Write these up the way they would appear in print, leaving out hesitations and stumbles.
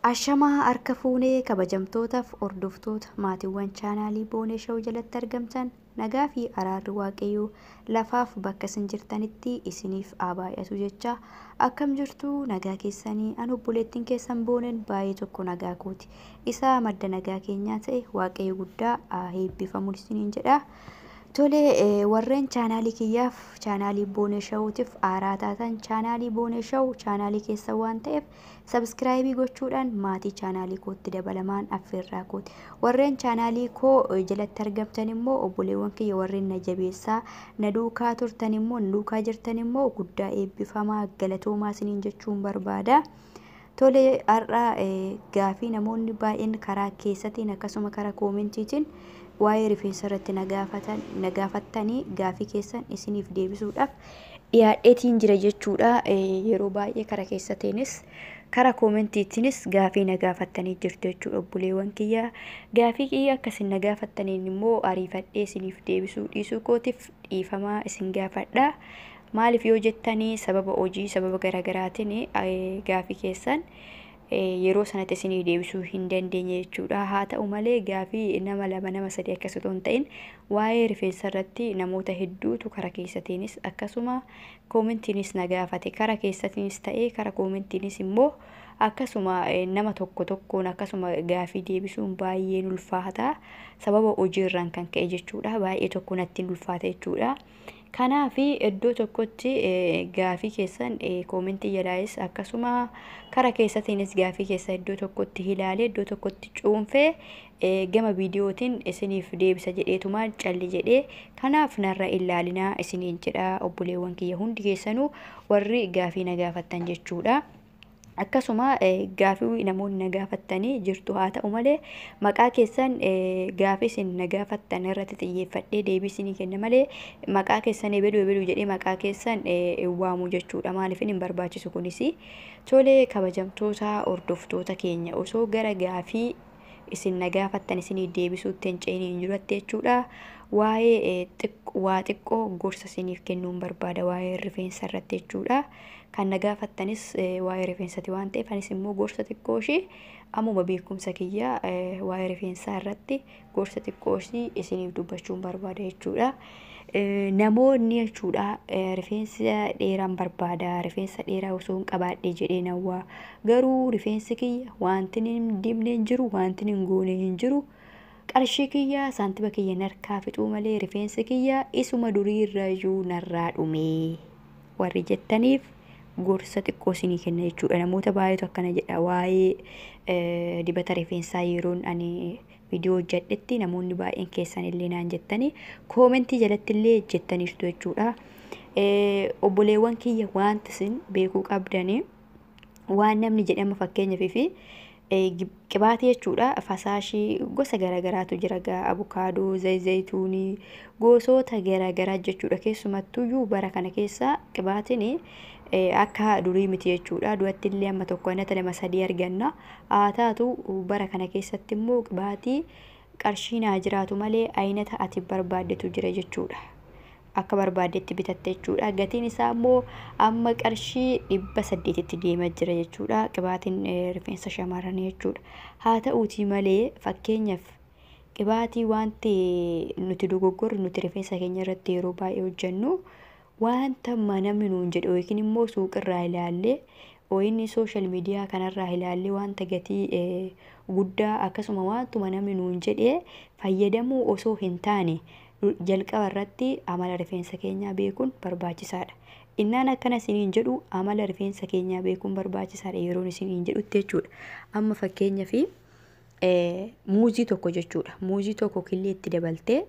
Ashamaa harka fuunee kabajamtootaaf hordoftoota maatiiwwan chaanaalii Boonee Shawuu jalatti argamtan nagaa fi araarri waaqayyoo lafaaf bakka isin jirtanitti isiniif haa baay'atu jecha akkam jirtu nagaa keessanii an obboleettiin keessan Booneen baay'ee tokko nagaa kooti isaa madda nagaa keenyaa ta'e waaqayyo guddaa haa eebbifamu isiniin jedha. Tole warreen chaanaalii kiyyaaf chaanaalii Boonee Shawuutiif aaraa taatan chaanaalii Boonee Shawuu chaanaalii keessa waan ta'eef sabskraayibii gochuudhaan maatii chaanaalii kootti dabalamaan affeerraa kooti. Warreen chaanaalii koo jalatti argamtan immoo obboleewwan kiyya warreen na jabeessaa na duukaa turtan immoo na duukaa jirtan immoo guddaa eebbifamaa galatoomaa isiniin jechuun barbaada. Tole har'a gaafii namoonni baay'een karaa keessatiin akkasuma karaa koomentiitiin waa'ee rifeensa irratti na gaafattanii gaafii keessan isiniif deebisuudhaaf dhiyaadheetiin jira jechuudha. Yeroo baay'ee karaa keessatiinis karaa koomentiitiinis gaafii na gaafattanii jirtu jechuudha obboleewwan kiyya. Gaafii kiyya akkasiin na gaafattaniin immoo ariifadhee isiniif deebisuu dhiisuu kootiif dhiifamaa isin gaafadha. Maaliif yoo jettanii sababa hojii sababa garaagaraatiin gaafii keessan yeroo sanatti isinii deebisuu hin dandeenye jechuudha. Haa ta'u malee gaafii nama lama nama sadii akkasuma hin ta'in waa'ee rifeensa irratti namoota hedduutu karaa keessatiinis akkasuma koomentiinis na gaafate. Karaa keessatiinis ta'ee karaa koomentiinis immoo akkasuma nama tokkoon akkasuma gaafii deebisuun baay'ee ulfaata. Sababa hojiirraan kan ka'e jechuudha. Baay'ee tokko natti ulfaata jechuudha. Kanaaf iddoo tokkotti gaafii keessan koomentii jalaayis akkasuma karaa keessatiinis gaafii keessa iddoo tokkotti ilaalee iddoo tokkotti cuunfee gama viidiyootiin isiniif deebisa jedheetuma calli jedhee kanaaf narra ilaalinaa isiniin jedha obboleewwan kiyya hundi keessanuu warri gaafii na gaafattan jechuudha. Akkasuma gaafii namoonni na gaafattanii jirtu haa ta'u malee maqaa keessan gaafii isin na gaafattan irratti xiyyeeffadhee deebii isinii kenna malee maqaa keessan beduu jedhee maqaa keessan waamu jechuudha. Maaliif hin barbaachisu kunis. Tole kabajamtoota hordoftoota keenya osoo gara gaafii isin na gaafattan isinii deebisuutti hin ceeniin jirutti jechuudha. Waa'ee waa xiqqoo gorsa isiniif kennuun barbaada waa'ee rifeensa irratti jechuudha. Kan na gaafattanis waa'ee rifeensati waan ta'eef anis immoo gorsa xiqqoo ishee ammuma beekumsa kiyya waa'ee rifeensaa irratti gorsa xiqqoo ishee isiniif dubbachuun barbaada jechuudha. Namoonni jechuudha rifeensa dheeraan barbaada rifeensa dheeraa osoo hin qabaadhee jedhee nawwaa garuu rifeensi kiyya wanti hin dibne hin jiru wanti hin goone hin jiru. Qarshii kiyya saantiba kiyya narkaa fixuu malee rifeensi kiyya isuma durii irra iyyuu narraa dhume warri jettaniif gorsa xiqqoo isinii kenna jechuudha. Namoota baay'eetu akkana jedha waa'ee dibata rifeensaa yeroon ani viidiyoo hojjedhetti namoonni baay'een keessan illee naan jettanii koomentii jalatti illee jettaniirtu jechuudha. Obboleewwan kiyya wanti isin beekuu qabdanii waan namni jedhama fakkeenyaaf fi qibaatii jechuudha. Fasaashii gosa garaagaraatu jira abukaadoo zayituunii gosoota garaagaraa jechuudha. Keessumattuyyuu bara kana keessa qibaatiin akka durii miti jechuudha. Duratti illee amma tokko nata lama sadii arganna. Haa taatu bara kana keessatti immoo qibaatii qarshii naa jiraatu malee aynata ati barbaaddetu jira jechuudha. Akka barbaaddetti bitatte jechuudha. Gatiin isaa immoo amma qarshii 800tti deemaa jira jechuudha. Qibaatiin rifeensa shamarranii jechuudha. Haa ta'uutii malee fakkeenyaaf qibaatii wanti nuti dogoggorru nuti rifeensa keenya irratti yeroo baay'ee hojjennu wanta namni nuun jedhu yookiin immoo suuqirraa ilaallee ooyinni sooshaal miidiyaa kanarraa ilaallee wanta gatii guddaa akkasuma wantuma namni nuun jedhee fayyadamuu osoo hin taane jalqaba irratti amala rifeensa keenyaa beekuun barbaachisaadha. Innaan akkana isiniin jedhu amala rifeensa keenyaa beekuun barbaachisaadha yeroon isiniin jedhutti jechuudha. Amma fakkeenyaaf muuzii tokko jechuudha. Muuzii tokko killeetti dabaltee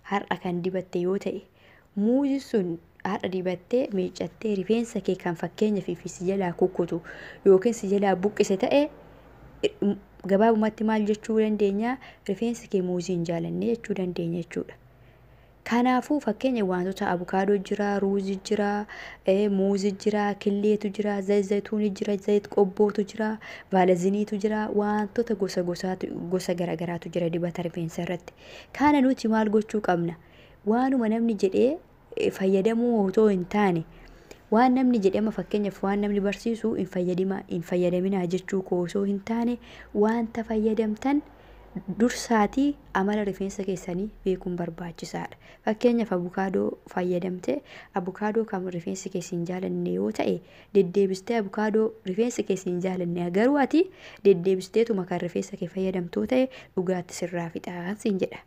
har'a kan dibatte yoo ta'e muuzii sun har'a dibattee miiccattee rifeensa kee kan fakkeenyaaf si jalaa kukkutu yookiin si jalaa buqqise ta'e gabaabumatti maal jechuu dandeenya rifeensi kee muuzii hin jaalanne jechuu dandeenya jechuudha. Kanaafuu fakkeenya wantoota abukaadoo jira, ruuzii jira, muuzii jira, killeetu jira, zayituunii jira, zayit qobbootu jira, vaalaziniitu jira, wantoota gosa garaagaraatu jira dibata rifeensa irratti. Kana nuti maal gochuu qabna? Waanuma namni jedhee fayyadamuu otoo hin taane waan namni jedhama fakkeenyaaf waan namni barsiisu hin fayyadaminaa jechuu koo osoo hin taane wanta fayyadamtan dursaatii amala rifeensa keessanii beekuun barbaachisaadha. Fakkeenyaaf abukaadoo fayyadamte abukaadoo kan rifeensi keessi hin jaalanne yoo ta'e deddeebistee abukaadoo rifeensi keessi hin jaalanne garuu ati deddeebisteetuma kan rifeensa kee fayyadamtoo ta'e dhugaatti sirraa fixaa siin jedha.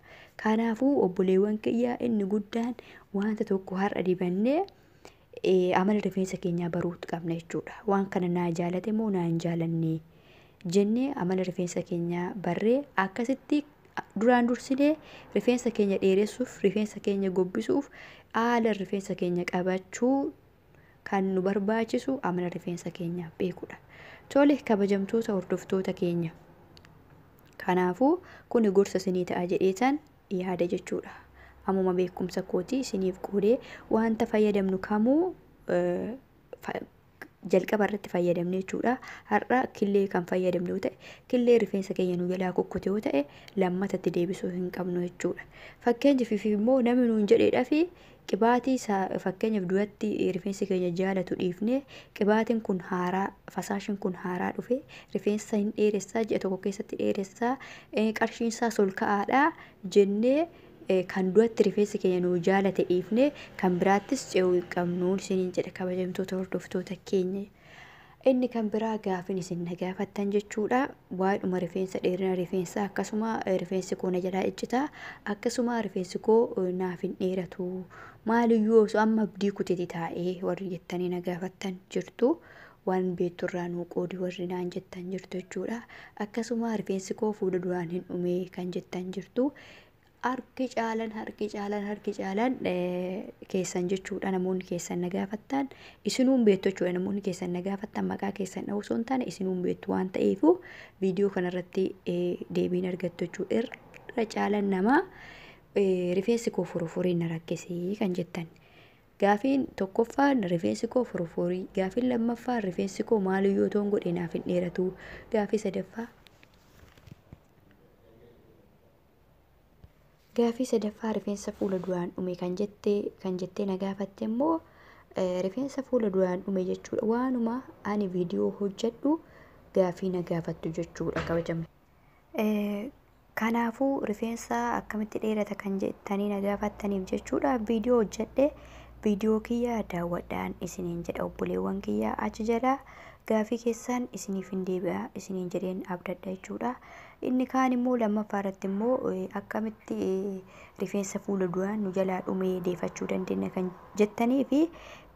Kanaafuu obboleewwan kiyyaa inni guddaan wanta tokko har'a dibannee amala rifeensa keenyaa baruutu qabna jechuudha. Waan kana naa jaalate moo naa hin jaalanne jennee amala rifeensa keenyaa barree akkasitti duraan dursinee rifeensa keenya dheeressuuf rifeensa keenya gobbisuuf haala rifeensa keenya qabachuu kan nu barbaachisu amala rifeensa keenyaa beekuudha. Tole kabajamtoota hordoftoota keenya, kanaafuu kuni gorsa isinii ta'a jedheetan yaada jechuudha. Ammuma beekumsa kooti isiniif qoodee wanta fayyadamnu kamuu jalqaba irratti fayyadamne jechuudha. Har'a killee kan fayyadamne yoo ta'e killee rifeensa keenya nu jalaa kukkutte yoo ta'e lammatatti deebisuu hin qabnu jechuudha. Fakkeenyaaf immoo namni nuun jedheedhaa fi qibaatii fakkeenyaaf duratti rifeensi keenya jaalatu dhiifne qibaatiin kun haaraa fasaashiin kun haaraa dhufe rifeensa hin dheeressaa ji'a tokko keessatti dheeressaa qarshiin isaa ol ka'aadha jennee kan duratti rifeensi keenya nu jaalate dhiifne kan biraattis ce'uu hin qabnu isiniin jedha kabajamtoota hordoftoota keenya. Inni kan biraa gaafin isin na gaafattan jechuudha. Waa'idhuma rifeensa dheerina rifeensaa akkasuma rifeensi koo na jalaa iccitaa akkasuma rifeensi koo naaf hin dheeratu maaliyyuu osoo amma abdii kuteeti taa'ee warri jettanii na gaafattan jirtu. Waan beekturraa nuu qoodi warri naan jettan jirtu jechuudha. Akkasuma rifeensi koo fuula duraan hin dhume kan jettan jirtu. Harki caalan keessan jechuudha. Namoonni keessan na gaafattan isinuun beektu jechuudha. Namoonni keessan na gaafattan maqaa keessan dha'uu osoo hin taane isinuun beektu waan ta'eef viidiyoo kanarratti deebiin argattu jechuudha. Irra caalan namaa rifeensi koo furufurii na rakkisee kan jettan. Gaafiin tokkoffaan rifeensi koo furufurii, gaafiin lammaffaan rifeensi koo maaliyyoo toon godhe naaf hin dheeratu, gaafii sadaffaa rifeensa fuula duraan dhume kan jettee na gaafatte immoo rifeensa fuula duraan dhume jechuudha. Waanuma ani viidiyoo hojjedhu gaafii na gaafattu jechuudha kabajame. Kanaafuu rifeensa akkamitti dheerata kan jettanii na gaafattaniif jechuudha. Viidiyoo hojjedhe viidiyoo kiyya daawwadhaan isiniin jedha obboleewwan kiyya achi jala gaafii keessan isiniif hin deebi'a isiniin jedheen abdadha jechuudha. Inni kaan immoo lammaffaa irratti immoo akkamitti rifeensa fuula duraan nu jalaa dhume deeffachuu dandeenya kan jettanii fi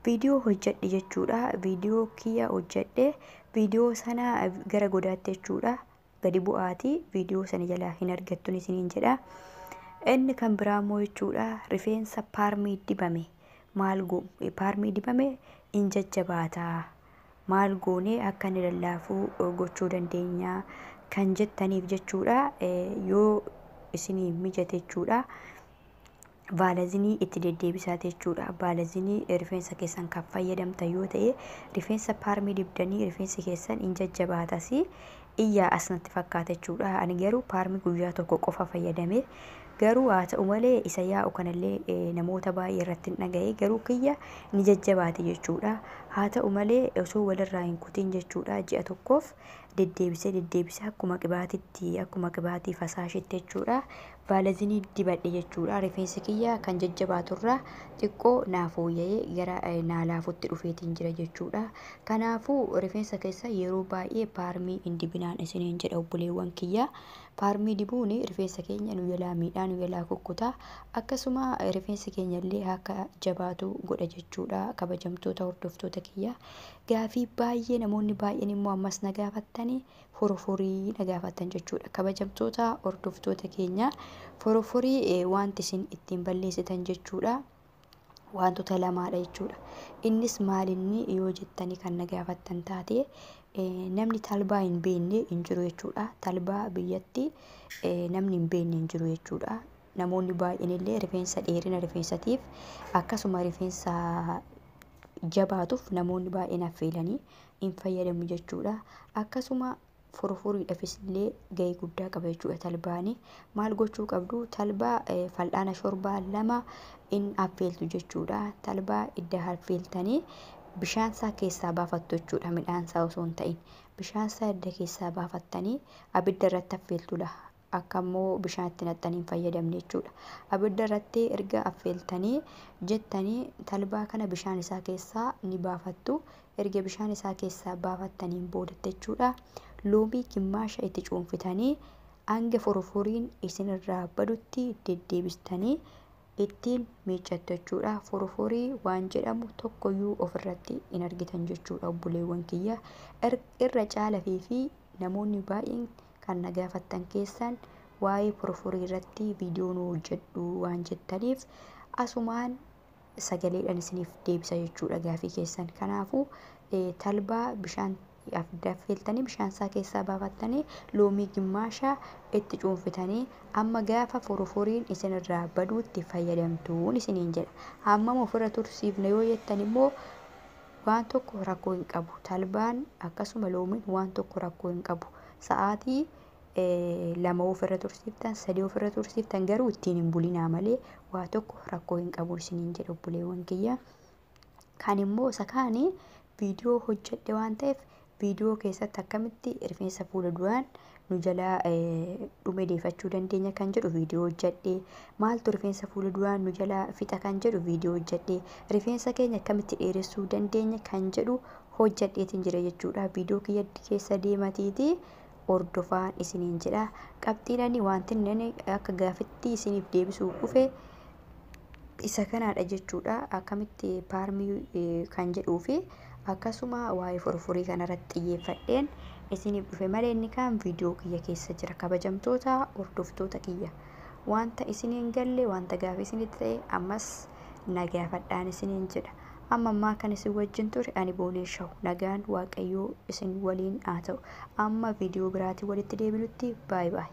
viidiyoo hojjedhe jechuudha. Viidiyoo kiyya hojjedhe viidiyoo sana gara godaatti jechuudha. Gadi bu'aatii viidiyoo sana jalaa hin argattun isiniin jedha. Inni kan biraa immoo jechuudha rifeensa paarmii dibame paarmii dibame in jajjabaataa maal goonee akka inni lallaafuu gochuu dandeenya kan jettaniif jechuudha. Yoo isinii mijate jechuudha baalazinii itti deddeebisaa jechuudha. Baalazinii rifeensa keessan kan fayyadamtan yoo ta'e rifeensa paarmii dibdanii rifeensi keessan in jajjabaatas iyyaa asnatti fakkaata jechuudha. Ani garuu paarmii guyyaa tokko qofa fayyadame garuu haa ta'u malee isa yaa'u kanallee namoota baay'ee irratti hin dhagaye garuu kiyya ni jajjabaate jechuudha. Haa ta'u malee osoo walirraa hin kutin jechuudha ji'a tokkoof deddeebisee akkuma qibaatii fasaashitti jechuudha baalazinii dibadhe jechuudha. Rifeensi kiyya kan jajjabaaturraa xiqqoo naaf fooyya'ee gara naalaafutti dhufeetiin jira jechuudha. Kanaafuu rifeensa keessa yeroo baay'ee paarmii hin dibinaan isiniin jedha obboleewwan kiyya. Paarmii dibuun rifeensa keenya nu jalaa miidhaa nu jalaa kukkutaa akkasuma rifeensi keenya illee akka jabaatu godha jechuudha. Kabajamtoota hordoftoota kiyya gaafii baay'ee namoonni baay'een immoo ammas na gaafattanii furufurii na gaafatan jechuudha. Kabajamtoota hordoftoota keenya furufurii wanti isin ittiin balleessitan jechuudha. Wantoota lamaadha jechuudha. Innis maalinni yoo jettanii kan na gaafattan taate namni talbaa hin beekne hin jiru jechuudha. Talbaa biyyatti namni hin beekne hin jiru jechuudha. Namoonni baay'een illee rifeensa dheerina rifeensatiif akkasuma rifeensa jabaatuuf namoonni baay'een affeelanii hin fayyadamu jechuudha. Akkasuma furufuriidhaafis illee gahee guddaa qaba jechuudha. Talbaani maal gochuu qabdu? Talbaa fal'aana shorbaa 2 in affeeltu jechuudha. Talbaa idda affeeltanii bishaan isaa keessaa baafattu jechuudha. Midhaan isaa osoo hin ta'in bishaan isaa edda keessaa baafattanii abidda irratti affeeltudha. Akka immoo bishaan itti naqxanii hin fayyadamne jechuudha. Abidda irratti erga affeeltanii jettanii talbaa kana bishaan isaa keessaa ni baafattu. Erga bishaan isaa keessaa baafattaniin boodatte jechuudha. Loomii gimmaasha itti cuunfitanii hanga foroforiin isinirraa badutti deddeebistanii ittiin miiccattu jechuudha. Foroforii waan jedhamu tokkoyyuu ofirratti hin argitan jechuudha obboleewwan kiyya. Irra caalafii fi namoonni baay'een kan na gaafattan keessan waa'ee foroforii irratti viidiyoo nu hojjedhu waan jettaniif asumaan sagaleedhaan isiniif deebisa jechuudha gaafii keessan. Kanaafuu talbaa bishaan affeeltanii bishaan isaa keessaa baafattanii loomii gimmaasha itti cuunfitanii amma gaafa foroforiin isinirraa baduutti fayyadamtuun isiniin jedha. Hammam ofirra tursiifne yoo jettan immoo waan tokko rakkoo hin qabu. Talbaan akkasuma loomiin waan tokko rakkoo hin qabu. Sa'aatii 2 ofirra tursiiftan 3 ofirra tursiiftan garuu ittiin hin bulinaa malee waa tokko rakkoo hin qabu isiniin jedha obboleewwan kiyya. Kan immoo isa kaanii viidiyoo hojjedhe waan ta'eef viidiyoo keessatti akkamitti rifeensa fuula duraan nu jalaa dhume deeffachuu dandeenya kan jedhu viidiyoo hojjedhe. Maaltu rifeensa fuula duraan nu jalaa fixa kan jedhu viidiyoo hojjedhe. Rifeensa keenya akkamitti dheeressuu dandeenya kan jedhu hojjedheetiin jira jechuudha. Viidiyoo kiyya keessa deematiiti hordofaa isiniin jedha. Qabxiidhaan wanti inni akka gaafitti isiniif deebisuuf dhufe isa kanaadha jechuudha. Akkamitti paarmii kan jedhuu fi akkasuma waa'ee foroforii kanarratti xiyyeeffadheen isiniif dhufe malee inni kaan viidiyoo kiyya keessa jira. Kabajamtoota hordoftoota kiyya wanta isiniin galle wanta gaafii isinitti ta'e ammas na gaafadhaan isiniin jedha. Ammaa kan isin wajjin ture ani Booneeshaw. Nagaan Waaqayyoo isin waliin haa ta'u. Amma viidiyoo biraatiin walitti deebinutti baay baay.